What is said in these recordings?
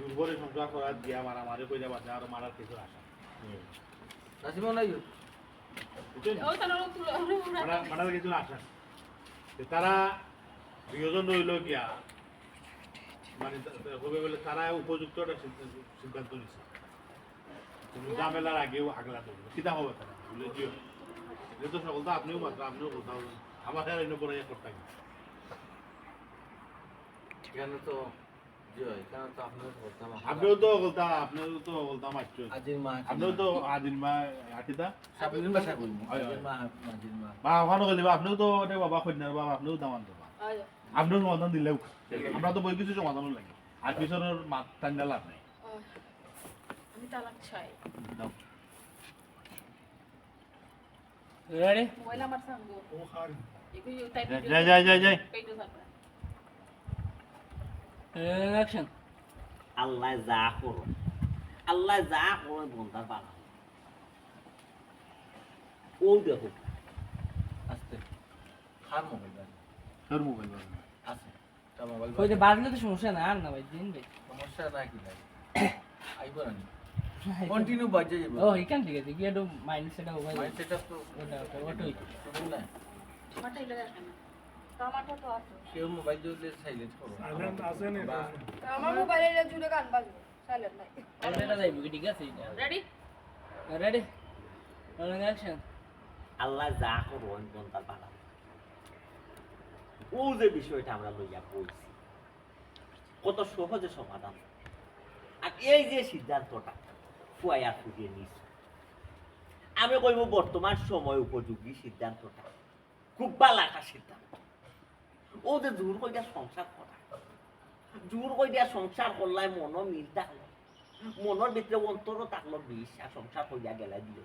দুর্বলে সংসার করার দিয়া মারামারি কইরা বাজে আর মারার কিছু আশা নাসিমও নাই বুঝছেন ও তার তুলো মারার কিছু আশা তারা দুজন রইল গিয়া মানে হবে বলে তারা উপযুক্ত একটা সিদ্ধান্ত নিচ্ছে ঝামেলার আগেও আগলা দেবো কিতা হবে তারা বলে জিও যেহেতু সকল তো আপনিও মাত্র আপনিও কোথাও আমার আর এনে পরে করতাম কেন তো জয় কেন তো আপনার বলতাম আপনিও তো বলতাম আচ্ছা আজির মা আপনিও তো আদিন মা হাটিতা সাবিন ভাষা বলবো আজির মা বা ওখানে গেলে আপনিও তো ওটা বাবা কন্যার বাবা আপনিও দামান দেবা আপনিও সমাধান দিলেও আমরা তো বই কিছু সমাধানও লাগে আর পিছনের টান্ডা লাভ নাই আমি তালাক চাই দাও রেডি মোবাইল আমার সঙ্গে ও হার এগুলো টাইপ যাই পেটো থাকবে অ্যাকশন আল্লাহ যা করো বন্ধার বানা ও দেখো আস্তে খার মোবাইল বাজে তোর মোবাইল আছে তা মোবাইল ওই যে বাজলে তো সমস্যা না আর না ভাই দিন ভাই সমস্যা না কি লাগে আইব না কন্টিনিউ বাজে যাবে ও এখান থেকে দেখি একটু মাইন্ড সেট হবে মাইন্ড সেটআপ তো ওটাই শুনুন না আমারটা ইলা দেখেন টমেটো তো আছে কেউ মোবাইল জুড়লে সাইলেন্ট করো সাইলেন্ট আছে না আমার মোবাইলে জুড়ে গান বাজবে সাইলেন্ট নাই এটা যাইব কি ঠিক আছে রেডি রেডি রোলিং অ্যাকশন আল্লাহ যা করো বন্ধার বানা ও যে বিষয়টা আমরা লইয়া বলছি কত সহজে সমাধান আর এই যে সিদ্ধান্তটা ফুয়াইয়া ফুটিয়ে নিস আমি কইব বর্তমান সময় উপযোগী সিদ্ধান্তটা খুব ভালো একটা সিদ্ধান্ত ও যে জোর কইয়া সংসার করা জোর কইয়া সংসার করলাই মন মিল থাকলো মনের ভিতরে অন্তরও থাকলো বিশ্বাস সংসার কইয়া গেলা দিয়ে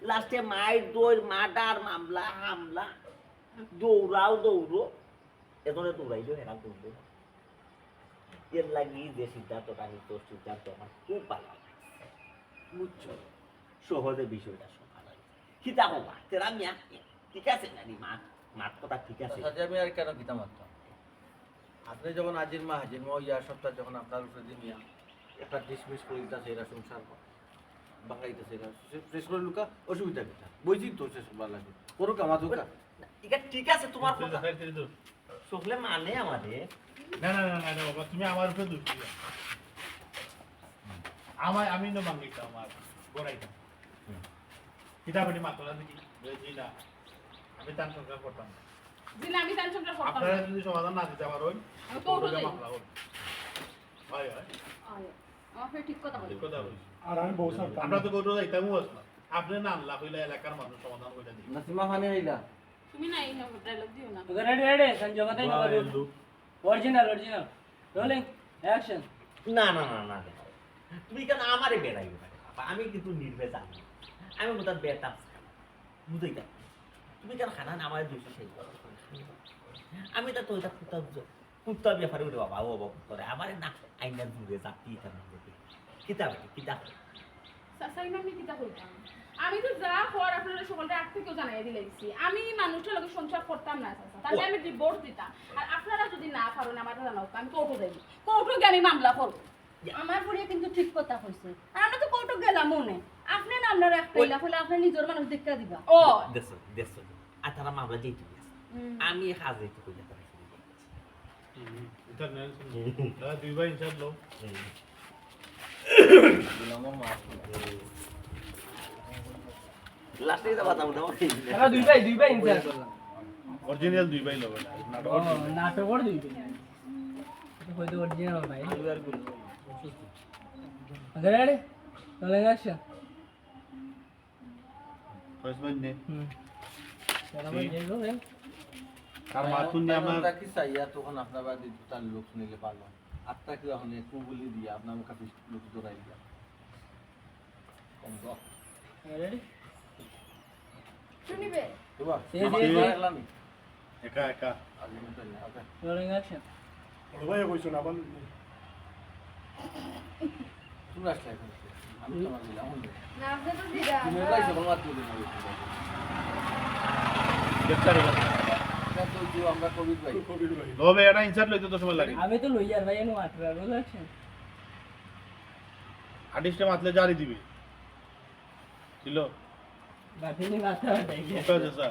লাস্টে মায়ের দৌড় মার্ডার মামলা হামলা দৌড়ো এজনে দৌড়াইলেও হেরা দৌড়লো এর লাগি যে সিদ্ধান্তটা নিত সিদ্ধান্ত আমার খুব ভালো লাগছে বুঝছো সহজে বিষয়টা সমাধান খিতা হবা তেরা মিয়া ঠিক আছে জানি মার কথা ঠিক আছে সাথে আমি আর কেন গীতা মারতাম আপনি যখন আজির মা হাজির মা ইয়ার সপ্তাহ যখন আপনার উপরে দিয়ে নিয়া একটা ডিসমিস করে দিতেছে এরা সংসার বাঙাইতেছে এরা শেষ করে লুকা অসুবিধা কিটা বইছি তো শেষ ভালো লাগে করুক আমার দোকা ঠিক আছে তোমার কথা সকলে মানে আমাদের না বাবা তুমি আমার উপরে দোষ দিও আমি না মাঙ্গিটা আমার গোড়াইটা কিতাবটি মাতলা দেখি জি না আমি তার সংসার করতাম না দিলে আমি টেনশনটা করতাম আপনারা যদি সমাধান না দিতে পারেন আমি তো উঠে যাই মামলা হবে হয় আমার ঠিক কথা বলি ঠিক কথা বলছি আর আমি বউ সব আমরা তো কোর্টে যাইতামও আসলাম আপনি না আল্লাহ হইলে এলাকার মানুষ সমাধান করে দিন নাসিমা ফানে হইলা তুমি না এই ডায়লগ দিও না রেডি সঞ্জয় কথাই অরিজিনাল রোলিং অ্যাকশন না তুমি কেন আমারে বেড়াই আমি কিন্তু নির্বেজ আমি কোথাও বেতাম বুঝাইতাম তুমি কেন খানা আমার দুইশো সেই আমি তো ওইটা কুত্তা ব্যাপারে উঠে বাবা ও বাবা করে আমার না আইনার দূরে চাপি কিতাব সাসাই আমি কিতা কইতাম আমি তো যা হওয়ার আপনারা সকলটা আগ থেকেও জানাই দিলাইছি আমি মানুষটার লগে সংসার করতাম না চাচা তাহলে আমি ডিভোর্স দিতাম আর আপনারা যদি না পারেন আমার জানাও আমি কোর্টে যাই কোর্টে গিয়ে আমি মামলা করব আমার বুড়িয়া কিন্তু ঠিক কথা কইছে আর আমরা তো কোর্টে গেলাম মনে আপনি না আপনার একটা ইলা হলে আপনি নিজের মানুষ দেখা দিবা ও দেশ আর তারা মামলা যেতে আমি হাজে তো কইতে পারি ইন্টারনেট দুই ভাই ইনশাআল্লাহ আমার মা লাস্টে এটা কথা বলতে এরা দুই ভাই ইনসার করলাম অরিজিনাল দুই ভাই লোক নাটক করে দুই ভাই এটা হয়তো অরিজিনাল ভাই রেডি রোলিং অ্যাকশন ফার্স্ট মান নে চলো ভাই দেখো রে আর মাতুন নে আমার কি চাইয়া তখন আপনার বাড়ি দুটার লোক নিলে পারলো আপনার কি এখন একটু বলি দিয়ে আপনার কাছে লোক দৌড়াই দিয়া কম দাও রেডি শুনিবে তোমার একা রোলিং অ্যাকশন ভাই কইছো না আবার তুমি আসলে এখন আমি তোমার দিলাম না আপনি তো দিরা তুমি লাইছো বাবা তুই দিলাম গ্রেফতারি আমরা তো যে আমরা কবির ভাই কবির ভাই তবে এটা ইনসার্ট লইতে তো সময় লাগে আমি তো লইয়ার ভাই এনে মাত্র বুঝছেন আর্টিস্টে মাতলে জারি দিবে ছিল বাতিনি মাথা দেখ ওটা আছে স্যার